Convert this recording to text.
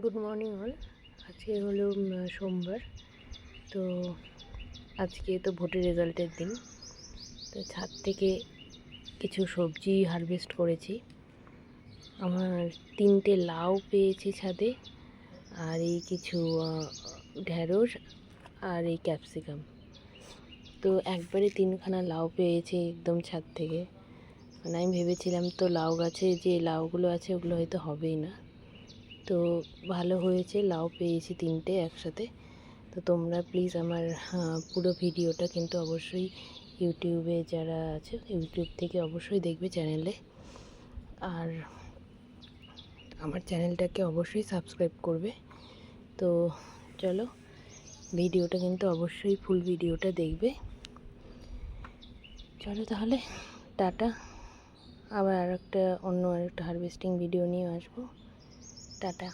Good morning all. আজকে হলো সোমবার। তো আজকে তো ভোটের রেজাল্টের দিন। তো ছাদ থেকে কিছু সবজি হারভেস্ট করেছি। আমার 3টে লাউ পেয়েছি ছাদে, আর এই কিছু ঢ্যাঁড়স আর এই ক্যাপসিকাম। তো একবারে 3খানা লাউ পেয়েছি একদম ছাদ থেকে। মানে আমি ভেবেছিলাম তো লাউ গাছে যে লাউগুলো আছে ওগুলো হয়তো হবেই না, তো ভালো হয়েছে, লাউ পেয়েছি 3টে একসাথে। তো তোমরা প্লিজ আমার পুরো ভিডিওটা কিন্তু অবশ্যই ইউটিউবে যারা আছে ইউটিউব থেকে অবশ্যই দেখবে চ্যানেলে, আর আমার চ্যানেলটাকে অবশ্যই সাবস্ক্রাইব করবে। তো চলো, ভিডিওটা কিন্তু অবশ্যই ফুল ভিডিওটা দেখবে। চলো তাহলে, টাটা। আবার অন্য আরেকটা হারভেস্টিং ভিডিও নিয়ে আসবো। টাটা।